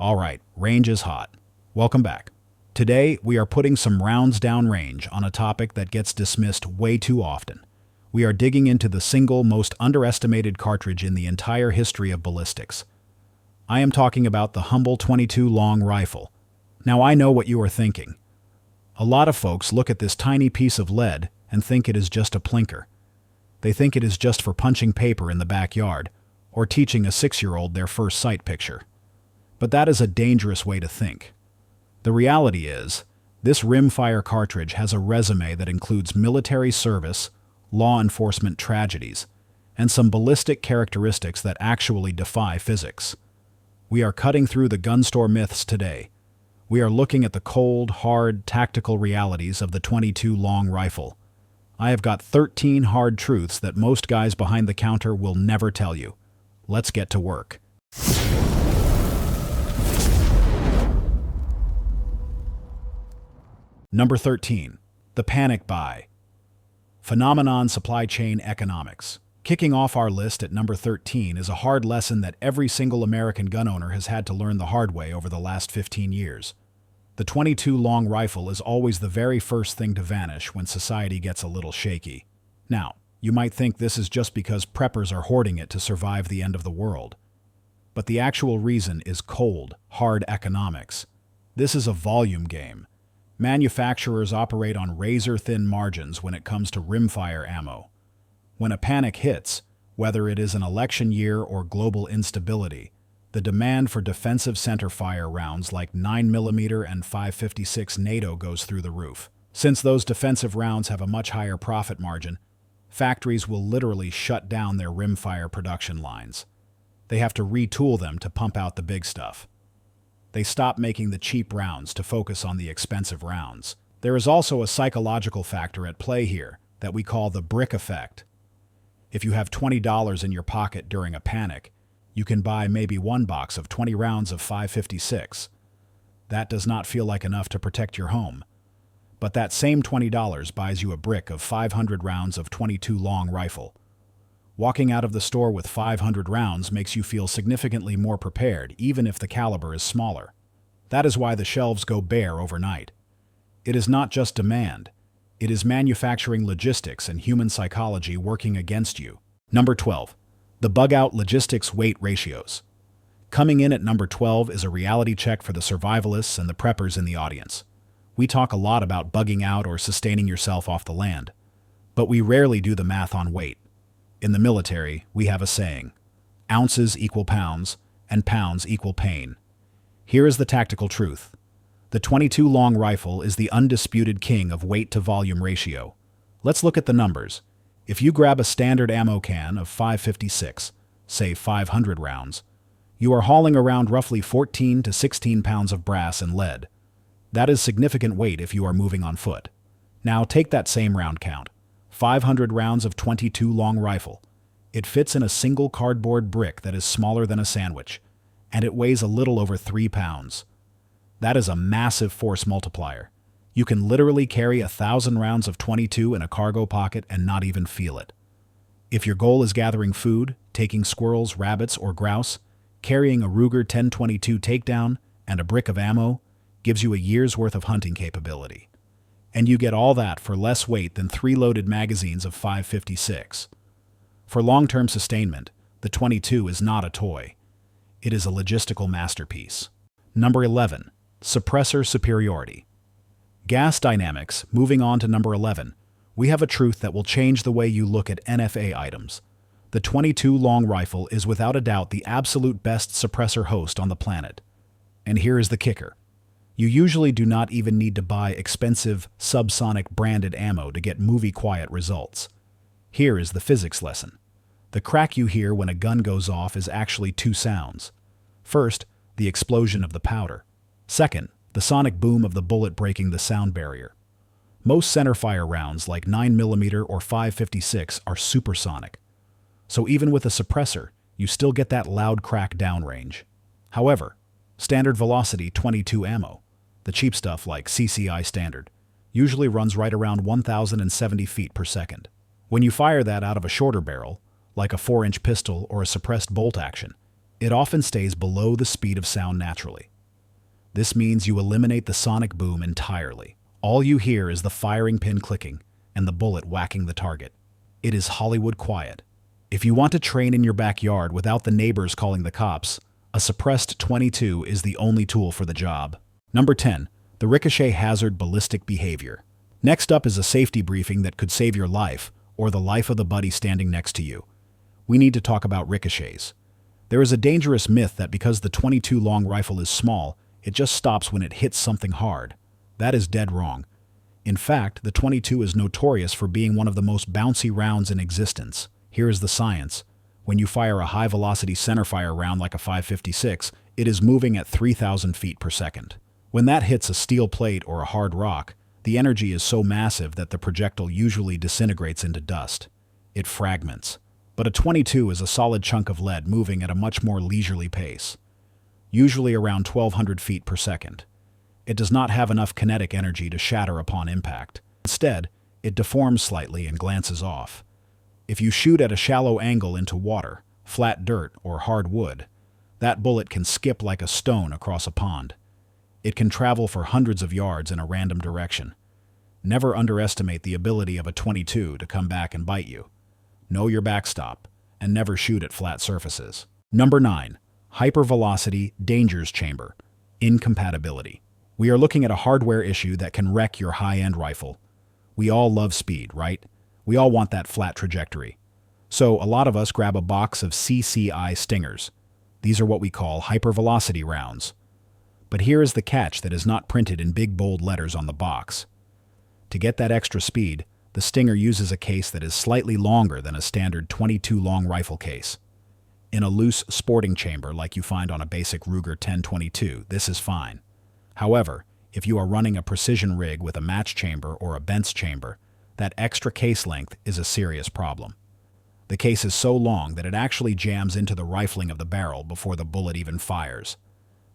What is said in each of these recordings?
Alright, range is hot. Welcome back. Today, we are putting some rounds down range on a topic that gets dismissed way too often. We are digging into the single most underestimated cartridge in the entire history of ballistics. I am talking about the humble 22 long rifle. Now I know what you are thinking. A lot of folks look at this tiny piece of lead and think it is just a plinker. They think it is just for punching paper in the backyard or teaching a 6-year-old their first sight picture. But that is a dangerous way to think. The reality is, this rimfire cartridge has a resume that includes military service, law enforcement tragedies, and some ballistic characteristics that actually defy physics. We are cutting through the gun store myths today. We are looking at the cold, hard, tactical realities of the 22 long rifle. I have got 13 hard truths that most guys behind the counter will never tell you. Let's get to work. Number 13. The panic buy. Phenomenon supply chain economics. Kicking off our list at number 13 is a hard lesson that every single American gun owner has had to learn the hard way over the last 15 years. The 22 long rifle is always the very first thing to vanish when society gets a little shaky. Now, you might think this is just because preppers are hoarding it to survive the end of the world. But the actual reason is cold, hard economics. This is a volume game. Manufacturers operate on razor-thin margins when it comes to rimfire ammo. When a panic hits, whether it is an election year or global instability, the demand for defensive centerfire rounds like 9mm and 5.56 NATO goes through the roof. Since those defensive rounds have a much higher profit margin, factories will literally shut down their rimfire production lines. They have to retool them to pump out the big stuff. They stop making the cheap rounds to focus on the expensive rounds. There is also a psychological factor at play here that we call the brick effect. If you have $20 in your pocket during a panic, you can buy maybe one box of 20 rounds of 5.56. That does not feel like enough to protect your home. But that same $20 buys you a brick of 500 rounds of 22 long rifle. Walking out of the store with 500 rounds makes you feel significantly more prepared, even if the caliber is smaller. That is why the shelves go bare overnight. It is not just demand. It is manufacturing logistics and human psychology working against you. Number 12. The bugout logistics weight ratios. Coming in at number 12 is a reality check for the survivalists and the preppers in the audience. We talk a lot about bugging out or sustaining yourself off the land, but we rarely do the math on weight. In the military, we have a saying, ounces equal pounds, and pounds equal pain. Here is the tactical truth. The 22 long rifle is the undisputed king of weight to volume ratio. Let's look at the numbers. If you grab a standard ammo can of 5.56, say 500 rounds, you are hauling around roughly 14 to 16 pounds of brass and lead. That is significant weight if you are moving on foot. Now take that same round count. 500 rounds of 22 long rifle. It fits in a single cardboard brick that is smaller than a sandwich, and it weighs a little over 3 pounds. That is a massive force multiplier. You can literally carry 1,000 rounds of 22 in a cargo pocket and not even feel it. If your goal is gathering food, taking squirrels, rabbits, or grouse, carrying a Ruger 1022 takedown and a brick of ammo gives you a year's worth of hunting capability. And you get all that for less weight than 3 loaded magazines of 5.56. For long-term sustainment, the 22 is not a toy. It is a logistical masterpiece. Number 11. Suppressor superiority. Gas dynamics. Moving on to number 11, we have a truth that will change the way you look at NFA items. The 22 long rifle is without a doubt the absolute best suppressor host on the planet. And here is the kicker. You usually do not even need to buy expensive subsonic branded ammo to get movie-quiet results. Here is the physics lesson. The crack you hear when a gun goes off is actually 2 sounds. First, the explosion of the powder. Second, the sonic boom of the bullet breaking the sound barrier. Most centerfire rounds like 9mm or 5.56 are supersonic. So even with a suppressor, you still get that loud crack downrange. However, standard velocity 22 ammo, the cheap stuff like CCI Standard, usually runs right around 1,070 feet per second. When you fire that out of a shorter barrel, like a 4-inch pistol or a suppressed bolt action, it often stays below the speed of sound naturally. This means you eliminate the sonic boom entirely. All you hear is the firing pin clicking and the bullet whacking the target. It is Hollywood quiet. If you want to train in your backyard without the neighbors calling the cops, a suppressed 22 is the only tool for the job. Number 10. The ricochet hazard ballistic behavior. Next up is a safety briefing that could save your life or the life of the buddy standing next to you. We need to talk about ricochets. There is a dangerous myth that because the 22 long rifle is small, it just stops when it hits something hard. That is dead wrong. In fact, the 22 is notorious for being one of the most bouncy rounds in existence. Here is the science. When you fire a high-velocity centerfire round like a 5.56, it is moving at 3,000 feet per second. When that hits a steel plate or a hard rock, the energy is so massive that the projectile usually disintegrates into dust. It fragments. But a 22 is a solid chunk of lead moving at a much more leisurely pace, usually around 1,200 feet per second. It does not have enough kinetic energy to shatter upon impact. Instead, it deforms slightly and glances off. If you shoot at a shallow angle into water, flat dirt, or hard wood, that bullet can skip like a stone across a pond. It can travel for hundreds of yards in a random direction. Never underestimate the ability of a 22 to come back and bite you. Know your backstop, and never shoot at flat surfaces. Number 9. Hypervelocity Dangers Chamber. Incompatibility. We are looking at a hardware issue that can wreck your high-end rifle. We all love speed, right? We all want that flat trajectory. So a lot of us grab a box of CCI Stingers. These are what we call hypervelocity rounds. But here is the catch that is not printed in big bold letters on the box. To get that extra speed, the Stinger uses a case that is slightly longer than a standard 22 long rifle case. In a loose sporting chamber like you find on a basic Ruger 1022, this is fine. However, if you are running a precision rig with a match chamber or a Benz chamber, that extra case length is a serious problem. The case is so long that it actually jams into the rifling of the barrel before the bullet even fires.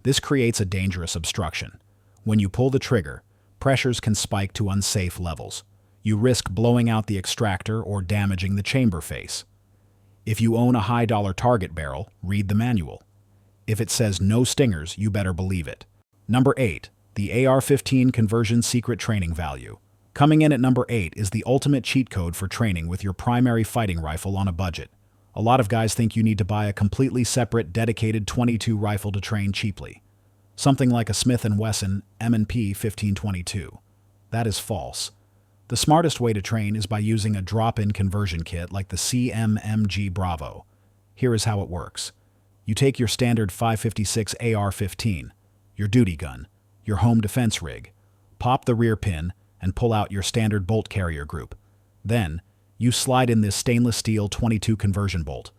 This creates a dangerous obstruction. When you pull the trigger, pressures can spike to unsafe levels. You risk blowing out the extractor or damaging the chamber face. If you own a high-dollar target barrel, read the manual. If it says no stingers, you better believe it. Number 8. The AR-15 Conversion Secret Training Value. Coming in at number 8 is the ultimate cheat code for training with your primary fighting rifle on a budget. A lot of guys think you need to buy a completely separate, dedicated 22 rifle to train cheaply. Something like a Smith & Wesson M&P 1522. That is false. The smartest way to train is by using a drop-in conversion kit like the CMMG Bravo. Here is how it works. You take your standard 5.56 AR-15, your duty gun, your home defense rig, pop the rear pin, and pull out your standard bolt carrier group. Then, you slide in this stainless steel 22 conversion bolt.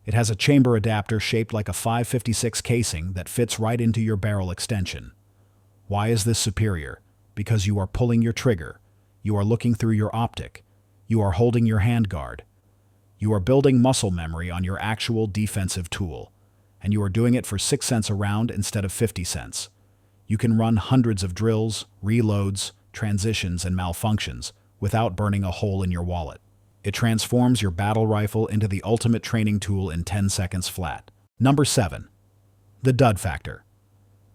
It has a chamber adapter shaped like a 5.56 casing that fits right into your barrel extension. Why is this superior? Because you are pulling your trigger. You are looking through your optic. You are holding your handguard. You are building muscle memory on your actual defensive tool. And you are doing it for 6 cents a round instead of 50 cents. You can run hundreds of drills, reloads, transitions, and malfunctions without burning a hole in your wallet. It transforms your battle rifle into the ultimate training tool in 10 seconds flat. Number 7. The dud factor.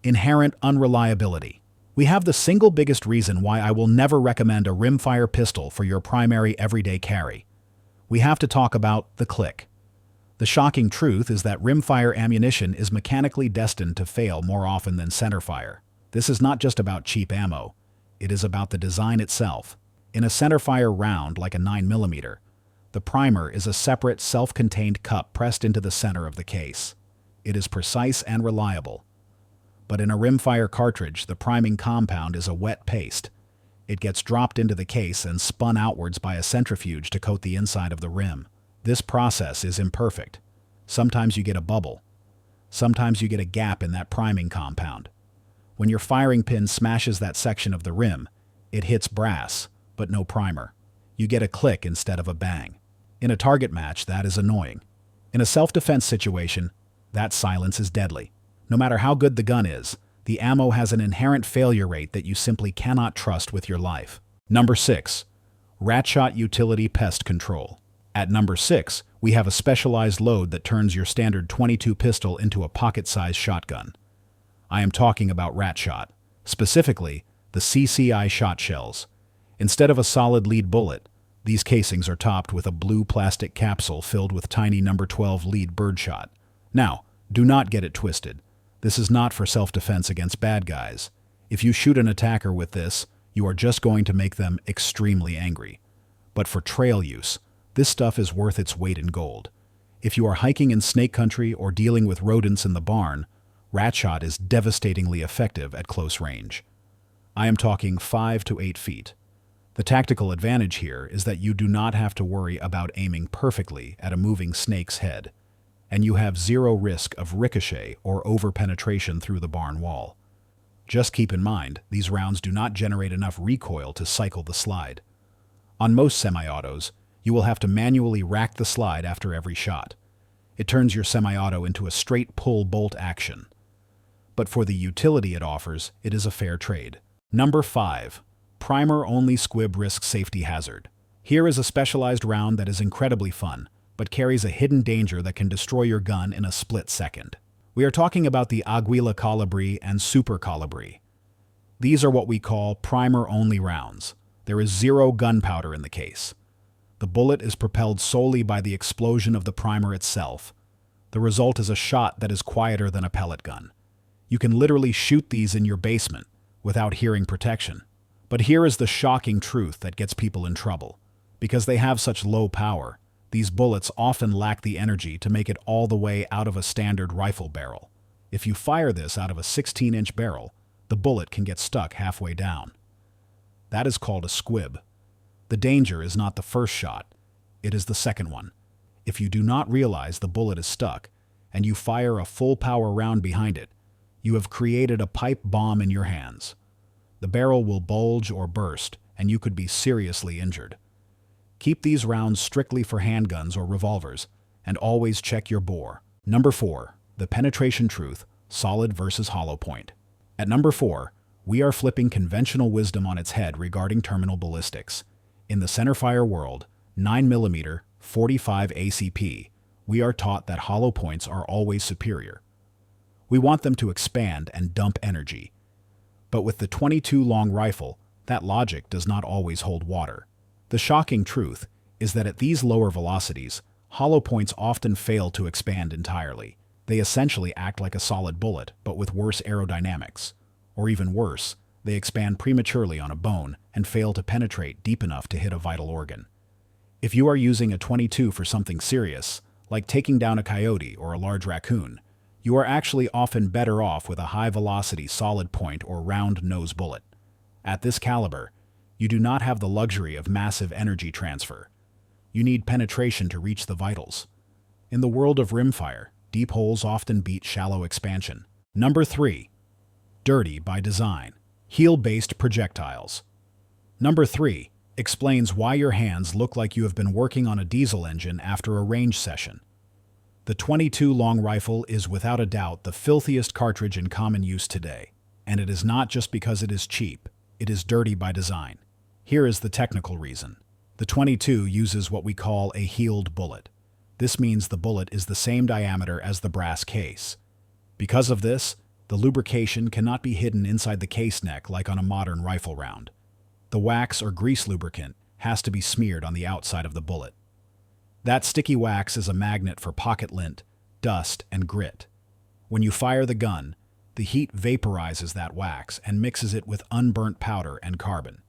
Inherent unreliability. We have the single biggest reason why I will never recommend a rimfire pistol for your primary everyday carry. We have to talk about the click. The shocking truth is that rimfire ammunition is mechanically destined to fail more often than centerfire. This is not just about cheap ammo. It is about the design itself. In a centerfire round like a 9mm, the primer is a separate self-contained cup pressed into the center of the case. It is precise and reliable. But in a rimfire cartridge, the priming compound is a wet paste. It gets dropped into the case and spun outwards by a centrifuge to coat the inside of the rim. This process is imperfect. Sometimes you get a bubble. Sometimes you get a gap in that priming compound. When your firing pin smashes that section of the rim, it hits brass, but no primer. You get a click instead of a bang. In a target match, that is annoying. In a self-defense situation, that silence is deadly. No matter how good the gun is, the ammo has an inherent failure rate that you simply cannot trust with your life. Number 6. Ratshot Utility Pest Control. At number 6, we have a specialized load that turns your standard 22 pistol into a pocket-sized shotgun. I am talking about rat shot, specifically the CCI shot shells. Instead of a solid lead bullet, these casings are topped with a blue plastic capsule filled with tiny number 12 lead birdshot. Now, do not get it twisted. This is not for self-defense against bad guys. If you shoot an attacker with this, you are just going to make them extremely angry. But for trail use, this stuff is worth its weight in gold. If you are hiking in snake country or dealing with rodents in the barn, rat shot is devastatingly effective at close range. I am talking 5 to 8 feet. The tactical advantage here is that you do not have to worry about aiming perfectly at a moving snake's head, and you have zero risk of ricochet or over-penetration through the barn wall. Just keep in mind, these rounds do not generate enough recoil to cycle the slide. On most semi-autos, you will have to manually rack the slide after every shot. It turns your semi-auto into a straight pull bolt action. But for the utility it offers, it is a fair trade. Number 5. Primer-only squib risk safety hazard. Here is a specialized round that is incredibly fun, but carries a hidden danger that can destroy your gun in a split second. We are talking about the Aguila Colibri and Super Colibri. These are what we call primer-only rounds. There is zero gunpowder in the case. The bullet is propelled solely by the explosion of the primer itself. The result is a shot that is quieter than a pellet gun. You can literally shoot these in your basement without hearing protection. But here is the shocking truth that gets people in trouble. Because they have such low power, these bullets often lack the energy to make it all the way out of a standard rifle barrel. If you fire this out of a 16-inch barrel, the bullet can get stuck halfway down. That is called a squib. The danger is not the first shot, it is the second one. If you do not realize the bullet is stuck, and you fire a full-power round behind it, you have created a pipe bomb in your hands. The barrel will bulge or burst, and you could be seriously injured. Keep these rounds strictly for handguns or revolvers, and always check your bore. Number 4. The penetration truth, solid versus hollow point. At number 4, we are flipping conventional wisdom on its head regarding terminal ballistics. In the centerfire world, 9mm, 45 ACP, we are taught that hollow points are always superior. We want them to expand and dump energy. But with the .22 long rifle, that logic does not always hold water. The shocking truth is that at these lower velocities, hollow points often fail to expand entirely. They essentially act like a solid bullet, but with worse aerodynamics. Or even worse, they expand prematurely on a bone and fail to penetrate deep enough to hit a vital organ. If you are using a .22 for something serious, like taking down a coyote or a large raccoon, you are actually often better off with a high-velocity solid point or round nose bullet. At this caliber, you do not have the luxury of massive energy transfer. You need penetration to reach the vitals. In the world of rimfire, deep holes often beat shallow expansion. Number 3. Dirty by design. Heel-based projectiles. Number 3 explains why your hands look like you have been working on a diesel engine after a range session. The .22 long rifle is without a doubt the filthiest cartridge in common use today, and it is not just because it is cheap, it is dirty by design. Here is the technical reason. The .22 uses what we call a heeled bullet. This means the bullet is the same diameter as the brass case. Because of this, the lubrication cannot be hidden inside the case neck like on a modern rifle round. The wax or grease lubricant has to be smeared on the outside of the bullet. That sticky wax is a magnet for pocket lint, dust, and grit. When you fire the gun, the heat vaporizes that wax and mixes it with unburnt powder and carbon.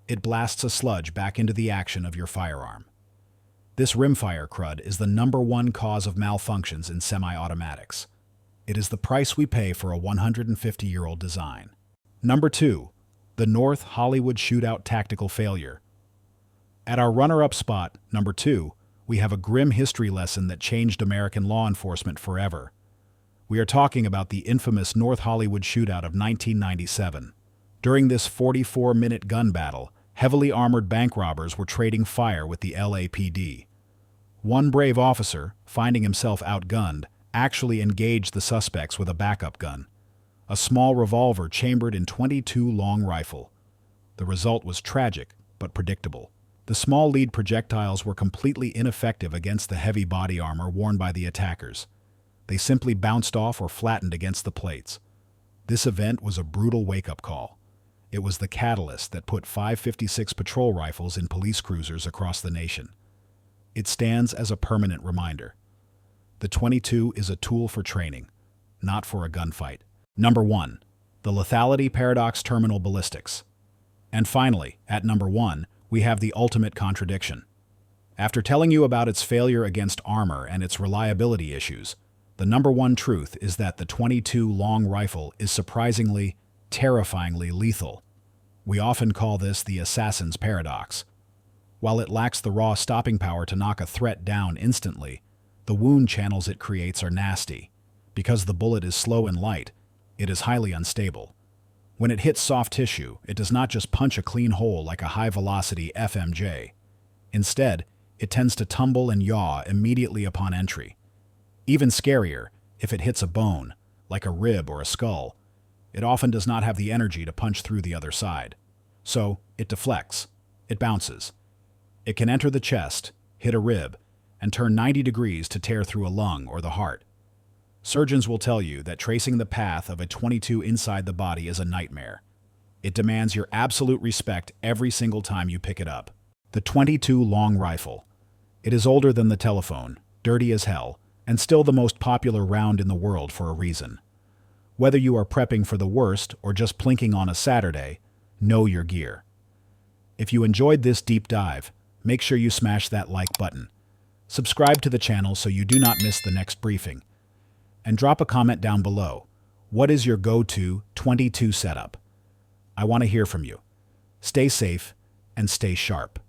It blasts a sludge back into the action of your firearm. This rimfire crud is the #1 cause of malfunctions in semi-automatics. It is the price we pay for a 150-year-old design. Number 2. The North Hollywood Shootout Tactical Failure. At our runner-up spot, number 2, we have a grim history lesson that changed American law enforcement forever. We are talking about the infamous North Hollywood Shootout of 1997. During this 44-minute gun battle, heavily armored bank robbers were trading fire with the LAPD. One brave officer, finding himself outgunned, actually engaged the suspects with a backup gun, a small revolver chambered in .22 long rifle. The result was tragic, but predictable. The small lead projectiles were completely ineffective against the heavy body armor worn by the attackers. They simply bounced off or flattened against the plates. This event was a brutal wake-up call. It was the catalyst that put 5.56 patrol rifles in police cruisers across the nation. It stands as a permanent reminder. The .22 is a tool for training, not for a gunfight. Number 1. The lethality paradox terminal ballistics. And finally, at number 1, we have the ultimate contradiction. After telling you about its failure against armor and its reliability issues, the number 1 truth is that the .22 long rifle is surprisingly, terrifyingly lethal. We often call this the assassin's paradox. While it lacks the raw stopping power to knock a threat down instantly, the wound channels it creates are nasty. Because the bullet is slow and light, it is highly unstable. When it hits soft tissue, it does not just punch a clean hole like a high-velocity FMJ. Instead, it tends to tumble and yaw immediately upon entry. Even scarier, if it hits a bone, like a rib or a skull, it often does not have the energy to punch through the other side. So, it deflects. It bounces. It can enter the chest, hit a rib, and turn 90 degrees to tear through a lung or the heart. Surgeons will tell you that tracing the path of a .22 inside the body is a nightmare. It demands your absolute respect every single time you pick it up. The .22 long rifle. It is older than the telephone, dirty as hell, and still the most popular round in the world for a reason. Whether you are prepping for the worst or just plinking on a Saturday, know your gear. If you enjoyed this deep dive, make sure you smash that like button. Subscribe to the channel so you do not miss the next briefing. And drop a comment down below. What is your go-to .22 setup? I want to hear from you. Stay safe and stay sharp.